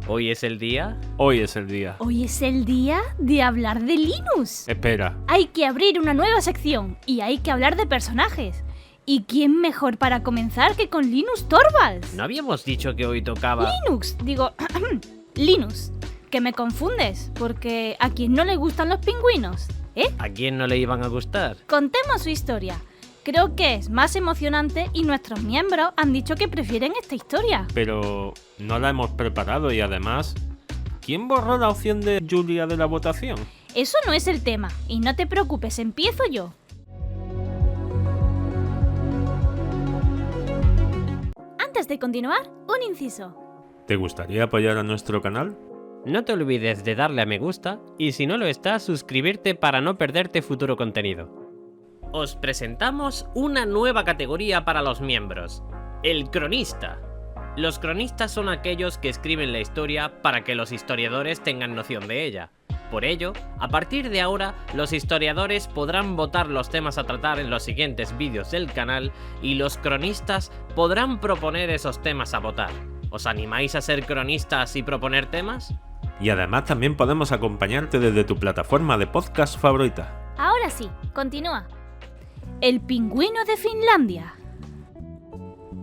¿Hoy es el día? Hoy es el día. Hoy es el día de hablar de Linux. Espera. Hay que abrir una nueva sección y hay que hablar de personajes. ¿Y quién mejor para comenzar que con Linus Torvalds? ¿No habíamos dicho que hoy tocaba...? Linus. Que me confundes, porque ¿a quién no le gustan los pingüinos? ¿A quién no le iban a gustar? Contemos su historia. Creo que es más emocionante y nuestros miembros han dicho que prefieren esta historia. Pero no la hemos preparado y además... ¿Quién borró la opción de Julia de la votación? Eso no es el tema, y no te preocupes, empiezo yo. Antes de continuar, un inciso. ¿Te gustaría apoyar a nuestro canal? No te olvides de darle a me gusta y si no lo estás, suscribirte para no perderte futuro contenido. Os presentamos una nueva categoría para los miembros, el cronista. Los cronistas son aquellos que escriben la historia para que los historiadores tengan noción de ella. Por ello, a partir de ahora, los historiadores podrán votar los temas a tratar en los siguientes vídeos del canal y los cronistas podrán proponer esos temas a votar. ¿Os animáis a ser cronistas y proponer temas? Y además también podemos acompañarte desde tu plataforma de podcast favorita. Ahora sí, continúa. El pingüino de Finlandia.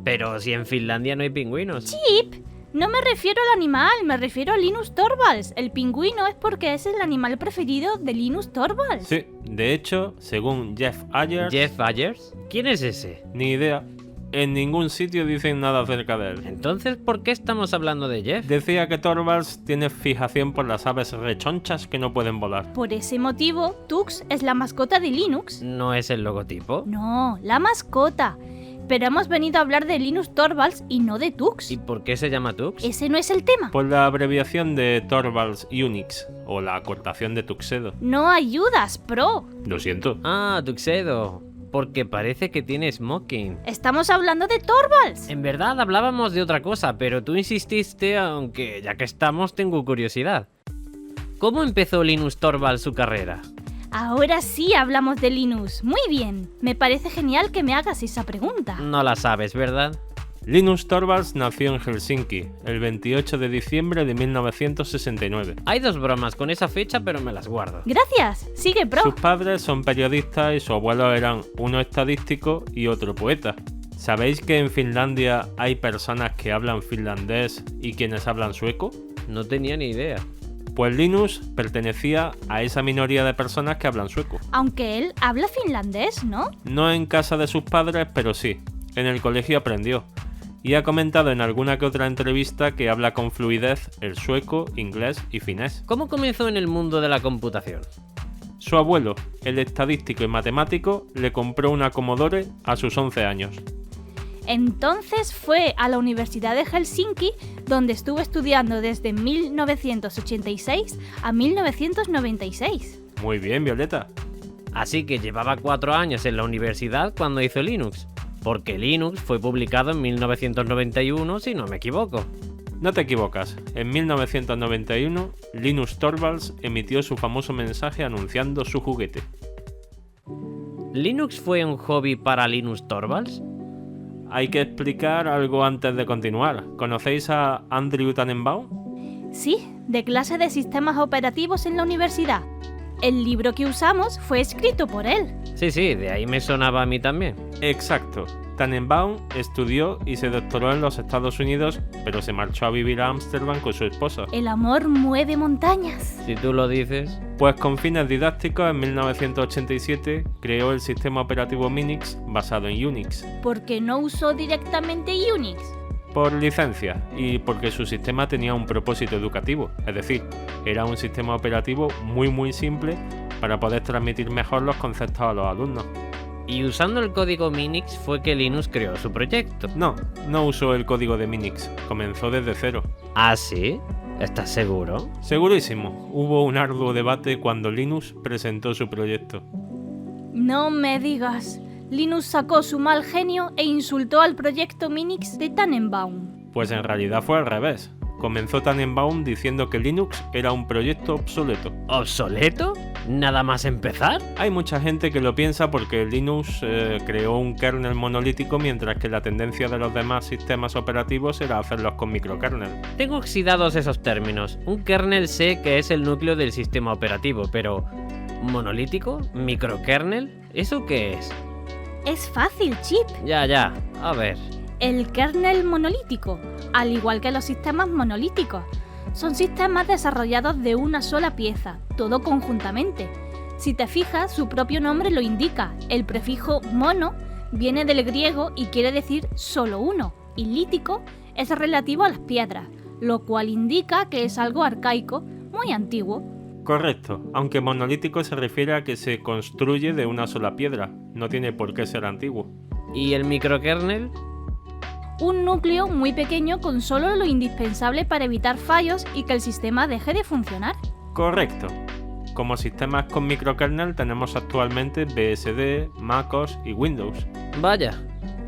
Pero si en Finlandia no hay pingüinos. Chip, no me refiero al animal, me refiero a Linus Torvalds. El pingüino es porque es el animal preferido de Linus Torvalds. Sí, de hecho, según Jeff Ayers... ¿Jeff Ayers? ¿Quién es ese? Ni idea. En ningún sitio dicen nada acerca de él. Entonces, ¿por qué estamos hablando de Jeff? Decía que Torvalds tiene fijación por las aves rechonchas que no pueden volar. Por ese motivo, Tux es la mascota de Linux. ¿No es el logotipo? No, la mascota. Pero hemos venido a hablar de Linus Torvalds y no de Tux. ¿Y por qué se llama Tux? Ese no es el tema. Por la abreviación de Torvalds Unix, o la acortación de Tuxedo. No ayudas, pro. Lo siento. Ah, Tuxedo. Porque parece que tiene smoking. Estamos hablando de Torvalds. En verdad hablábamos de otra cosa, pero tú insististe, aunque ya que estamos tengo curiosidad. ¿Cómo empezó Linus Torvalds su carrera? Ahora sí hablamos de Linus. Muy bien. Me parece genial que me hagas esa pregunta. No la sabes, ¿verdad? Linus Torvalds nació en Helsinki, el 28 de diciembre de 1969. Hay dos bromas con esa fecha, pero me las guardo. Gracias. Sigue, pro. Sus padres son periodistas y su abuelo eran uno estadístico y otro poeta. ¿Sabéis que en Finlandia hay personas que hablan finlandés y quienes hablan sueco? No tenía ni idea. Pues Linus pertenecía a esa minoría de personas que hablan sueco. Aunque él habla finlandés, ¿no? No en casa de sus padres, pero sí. En el colegio aprendió. Y ha comentado en alguna que otra entrevista que habla con fluidez el sueco, inglés y finés. ¿Cómo comenzó en el mundo de la computación? Su abuelo, el estadístico y matemático, le compró una Commodore a sus 11 años. Entonces fue a la Universidad de Helsinki, donde estuvo estudiando desde 1986 a 1996. Muy bien, Violeta. Así que llevaba 4 años en la universidad cuando hizo Linux. Porque Linux fue publicado en 1991, si no me equivoco. No te equivocas. En 1991, Linus Torvalds emitió su famoso mensaje anunciando su juguete. ¿Linux fue un hobby para Linus Torvalds? Hay que explicar algo antes de continuar. ¿Conocéis a Andrew Tannenbaum? Sí, de clase de sistemas operativos en la universidad. El libro que usamos fue escrito por él. Sí, de ahí me sonaba a mí también. Exacto. Tannenbaum estudió y se doctoró en los Estados Unidos, pero se marchó a vivir a Ámsterdam con su esposa. El amor mueve montañas. Si tú lo dices. Pues con fines didácticos, en 1987 creó el sistema operativo Minix basado en Unix. ¿Por qué no usó directamente Unix? Por licencia y porque su sistema tenía un propósito educativo, es decir, era un sistema operativo muy simple para poder transmitir mejor los conceptos a los alumnos. Y usando el código Minix fue que Linus creó su proyecto. No usó el código de Minix, comenzó desde cero. ¿Ah, sí? ¿Estás seguro? Segurísimo, hubo un arduo debate cuando Linus presentó su proyecto. No me digas. Linus sacó su mal genio e insultó al proyecto Minix de Tannenbaum. Pues en realidad fue al revés. comenzó Tannenbaum diciendo que Linux era un proyecto obsoleto. ¿Obsoleto? ¿Nada más empezar? Hay mucha gente que lo piensa porque Linux creó un kernel monolítico, mientras que la tendencia de los demás sistemas operativos era hacerlos con microkernel. Tengo oxidados esos términos. Un kernel sé que es el núcleo del sistema operativo, pero ¿monolítico? ¿Microkernel? ¿Eso qué es? Es fácil, Chip. Ya, a ver. El kernel monolítico, al igual que los sistemas monolíticos, son sistemas desarrollados de una sola pieza, todo conjuntamente. Si te fijas, su propio nombre lo indica. El prefijo mono viene del griego y quiere decir solo uno, y lítico es relativo a las piedras, lo cual indica que es algo arcaico, muy antiguo. Correcto, aunque monolítico se refiere a que se construye de una sola piedra, no tiene por qué ser antiguo. ¿Y el microkernel? Un núcleo muy pequeño con solo lo indispensable para evitar fallos y que el sistema deje de funcionar. Correcto. Como sistemas con microkernel tenemos actualmente BSD, MacOS y Windows. Vaya,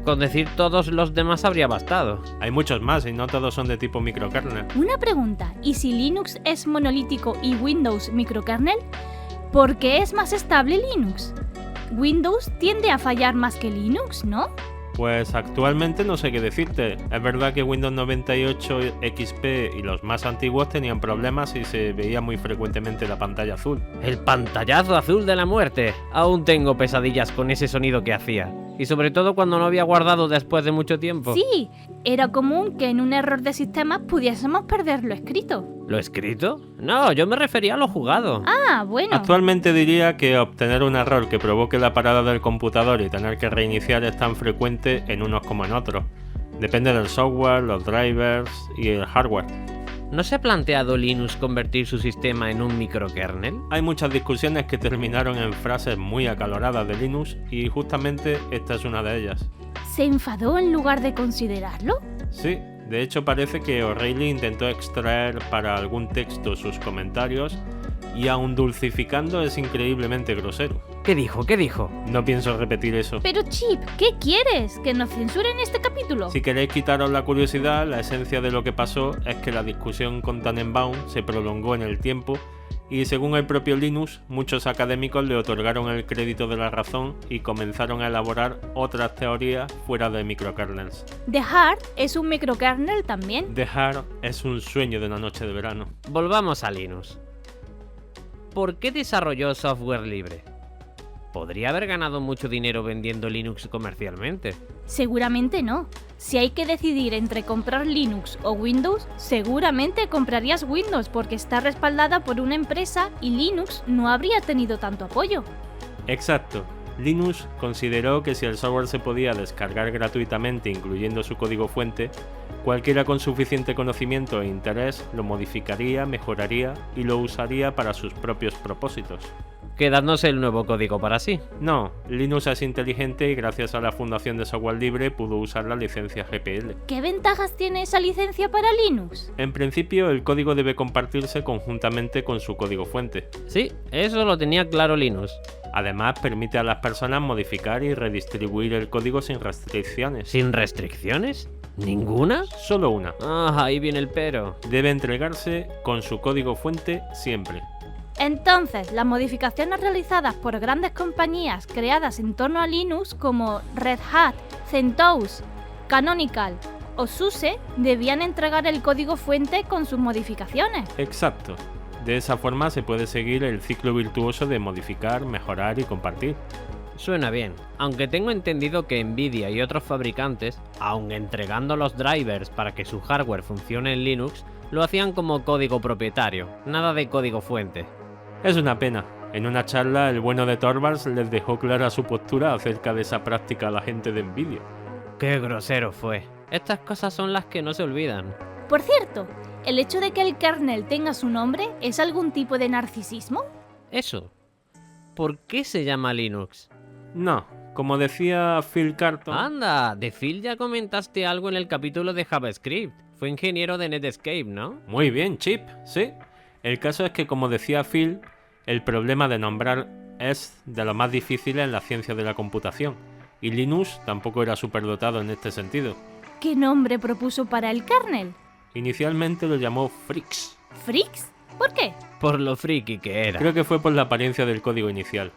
con decir todos los demás habría bastado. Hay muchos más y no todos son de tipo microkernel. Una pregunta, ¿y si Linux es monolítico y Windows microkernel? ¿Por qué es más estable Linux? Windows tiende a fallar más que Linux, ¿no? Pues actualmente no sé qué decirte. Es verdad que Windows 98 XP y los más antiguos tenían problemas y se veía muy frecuentemente la pantalla azul. El pantallazo azul de la muerte. Aún tengo pesadillas con ese sonido que hacía. Y sobre todo cuando no había guardado después de mucho tiempo. Sí, era común que en un error de sistema pudiésemos perder lo escrito. ¿Lo escrito? No, yo me refería a lo jugado. Ah, bueno. Actualmente diría que obtener un error que provoque la parada del computador y tener que reiniciar es tan frecuente en unos como en otros. Depende del software, los drivers y el hardware. ¿No se ha planteado Linux convertir su sistema en un microkernel? Hay muchas discusiones que terminaron en frases muy acaloradas de Linux y justamente esta es una de ellas. ¿Se enfadó en lugar de considerarlo? Sí, de hecho parece que O'Reilly intentó extraer para algún texto sus comentarios y aun dulcificando es increíblemente grosero. ¿Qué dijo? ¿Qué dijo? No pienso repetir eso. Pero Chip, ¿qué quieres? ¿Que nos censuren este capítulo? Si queréis quitaros la curiosidad, la esencia de lo que pasó es que la discusión con Tannenbaum se prolongó en el tiempo y según el propio Linus, muchos académicos le otorgaron el crédito de la razón y comenzaron a elaborar otras teorías fuera de microkernels. The Heart es un microkernel también. The Heart es un sueño de una noche de verano. Volvamos a Linus. ¿Por qué desarrolló software libre? ¿Podría haber ganado mucho dinero vendiendo Linux comercialmente? Seguramente no. Si hay que decidir entre comprar Linux o Windows, seguramente comprarías Windows porque está respaldada por una empresa y Linux no habría tenido tanto apoyo. Exacto. Linus consideró que si el software se podía descargar gratuitamente incluyendo su código fuente, cualquiera con suficiente conocimiento e interés lo modificaría, mejoraría y lo usaría para sus propios propósitos. Quedándose el nuevo código para sí. No, Linus es inteligente y gracias a la Fundación de Software Libre pudo usar la licencia GPL. ¿Qué ventajas tiene esa licencia para Linux? En principio, el código debe compartirse conjuntamente con su código fuente. Sí, eso lo tenía claro Linus. Además, permite a las personas modificar y redistribuir el código sin restricciones. ¿Sin restricciones? ¿Ninguna? Solo una. Ah, ahí viene el pero. Debe entregarse con su código fuente siempre. Entonces, las modificaciones realizadas por grandes compañías creadas en torno a Linux como Red Hat, CentOS, Canonical o SUSE debían entregar el código fuente con sus modificaciones. Exacto. De esa forma se puede seguir el ciclo virtuoso de modificar, mejorar y compartir. Suena bien, aunque tengo entendido que Nvidia y otros fabricantes, aun entregando los drivers para que su hardware funcione en Linux, lo hacían como código propietario, nada de código fuente. Es una pena. En una charla, el bueno de Torvalds les dejó clara su postura acerca de esa práctica a la gente de Nvidia. ¡Qué grosero fue! Estas cosas son las que no se olvidan. Por cierto, ¿el hecho de que el kernel tenga su nombre es algún tipo de narcisismo? Eso. ¿Por qué se llama Linux? No, como decía Phil Carton... ¡Anda! De Phil ya comentaste algo en el capítulo de JavaScript. Fue ingeniero de Netscape, ¿no? Muy bien, Chip, sí. El caso es que, como decía Phil, el problema de nombrar es de lo más difícil en la ciencia de la computación, y Linux tampoco era superdotado en este sentido. ¿Qué nombre propuso para el kernel? Inicialmente lo llamó Freaks. ¿Freaks? ¿Por qué? Por lo friki que era. Creo que fue por la apariencia del código inicial.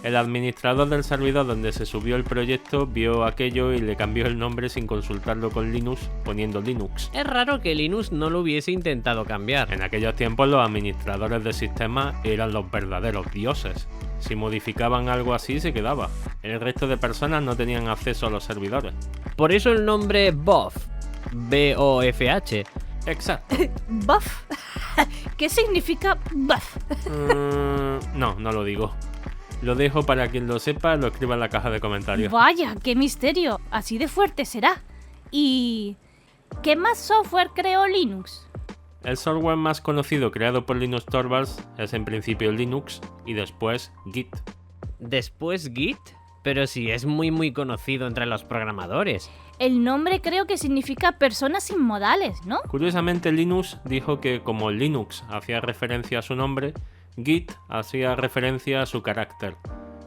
El administrador del servidor donde se subió el proyecto vio aquello y le cambió el nombre sin consultarlo con Linux, poniendo Linux. Es raro que Linux no lo hubiese intentado cambiar. En aquellos tiempos los administradores de sistemas eran los verdaderos dioses. Si modificaban algo así se quedaba. El resto de personas no tenían acceso a los servidores. Por eso el nombre BOF. B-O-F-H. Exacto. Buff. ¿Qué significa buff? No lo digo. Lo dejo para quien lo sepa, lo escriba en la caja de comentarios. Vaya, qué misterio. Así de fuerte será. ¿Y qué más software creó Linux? El software más conocido creado por Linus Torvalds es en principio Linux y después Git. ¿Después Git? Pero sí es muy conocido entre los programadores. El nombre creo que significa personas sin modales, ¿no? Curiosamente Linus dijo que como Linux hacía referencia a su nombre, Git hacía referencia a su carácter.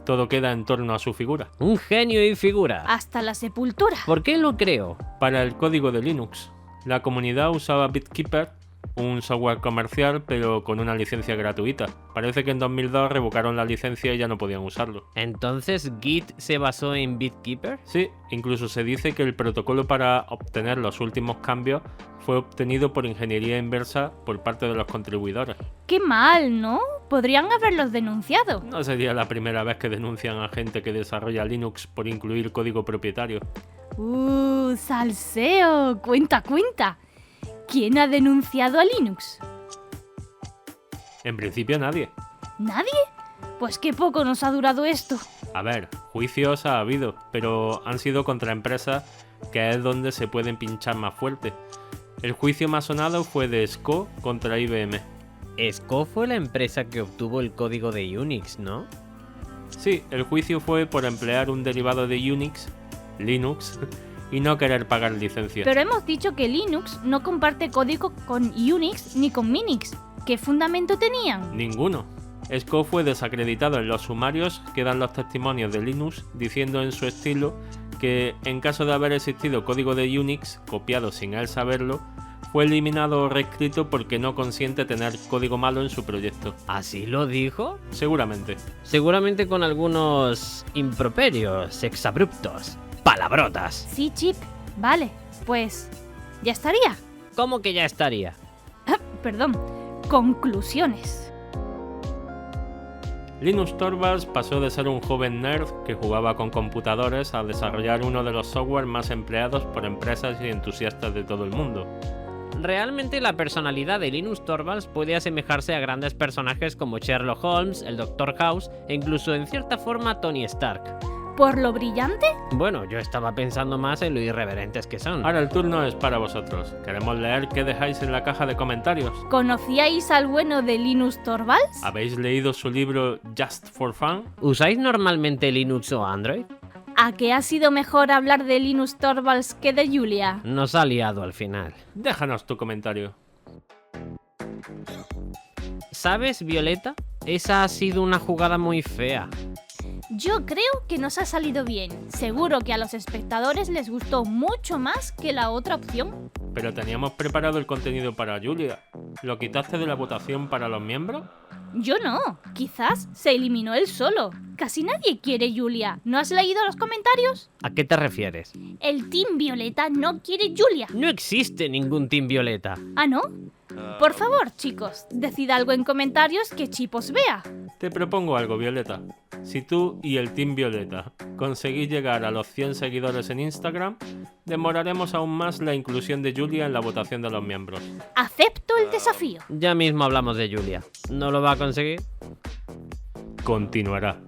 Todo queda en torno a su figura. Un genio y figura. Hasta la sepultura. ¿Por qué lo creo? Para el código de Linux, la comunidad usaba BitKeeper, un software comercial pero con una licencia gratuita. Parece que en 2002 revocaron la licencia y ya no podían usarlo. ¿Entonces Git se basó en BitKeeper? Sí, incluso se dice que el protocolo para obtener los últimos cambios fue obtenido por ingeniería inversa por parte de los contribuidores. Qué mal, ¿no? Podrían haberlos denunciado. No sería la primera vez que denuncian a gente que desarrolla Linux por incluir código propietario. Salseo. Cuenta. ¿Quién ha denunciado a Linux? En principio nadie. ¿Nadie? Pues qué poco nos ha durado esto. A ver, juicios ha habido, pero han sido contra empresas que es donde se pueden pinchar más fuerte. El juicio más sonado fue de SCO contra IBM. SCO fue la empresa que obtuvo el código de Unix, ¿no? Sí, el juicio fue por emplear un derivado de Unix, Linux, y no querer pagar licencia. Pero hemos dicho que Linux no comparte código con Unix ni con Minix. ¿Qué fundamento tenían? Ninguno. SCO fue desacreditado en los sumarios que dan los testimonios de Linux, diciendo en su estilo que en caso de haber existido código de Unix, copiado sin él saberlo, fue eliminado o reescrito porque no consiente tener código malo en su proyecto. ¿Así lo dijo? Seguramente. Seguramente con algunos improperios, exabruptos, palabrotas. Sí, Chip. Vale, pues ya estaría. ¿Cómo que ya estaría? Perdón. Conclusiones. Linus Torvalds pasó de ser un joven nerd que jugaba con computadores a desarrollar uno de los software más empleados por empresas y entusiastas de todo el mundo. Realmente la personalidad de Linus Torvalds puede asemejarse a grandes personajes como Sherlock Holmes, el Dr. House e incluso en cierta forma Tony Stark. ¿Por lo brillante? Bueno, yo estaba pensando más en lo irreverentes que son. Ahora el turno es para vosotros. Queremos leer qué dejáis en la caja de comentarios. ¿Conocíais al bueno de Linus Torvalds? ¿Habéis leído su libro Just for Fun? ¿Usáis normalmente Linux o Android? ¿A qué ha sido mejor hablar de Linus Torvalds que de Julia? Nos ha liado al final. Déjanos tu comentario. ¿Sabes, Violeta? Esa ha sido una jugada muy fea. Yo creo que nos ha salido bien. Seguro que a los espectadores les gustó mucho más que la otra opción. Pero teníamos preparado el contenido para Julia. ¿Lo quitaste de la votación para los miembros? Yo no. Quizás se eliminó él solo. Casi nadie quiere Julia. ¿No has leído los comentarios? ¿A qué te refieres? El Team Violeta no quiere Julia. No existe ningún Team Violeta. ¿Ah, no? Por favor, chicos, decid algo en comentarios que Chip os vea. Te propongo algo, Violeta. Si tú y el Team Violeta conseguís llegar a los 100 seguidores en Instagram, demoraremos aún más la inclusión de Julia en la votación de los miembros. Acepto el desafío. Ya mismo hablamos de Julia. ¿No lo va a conseguir? Continuará.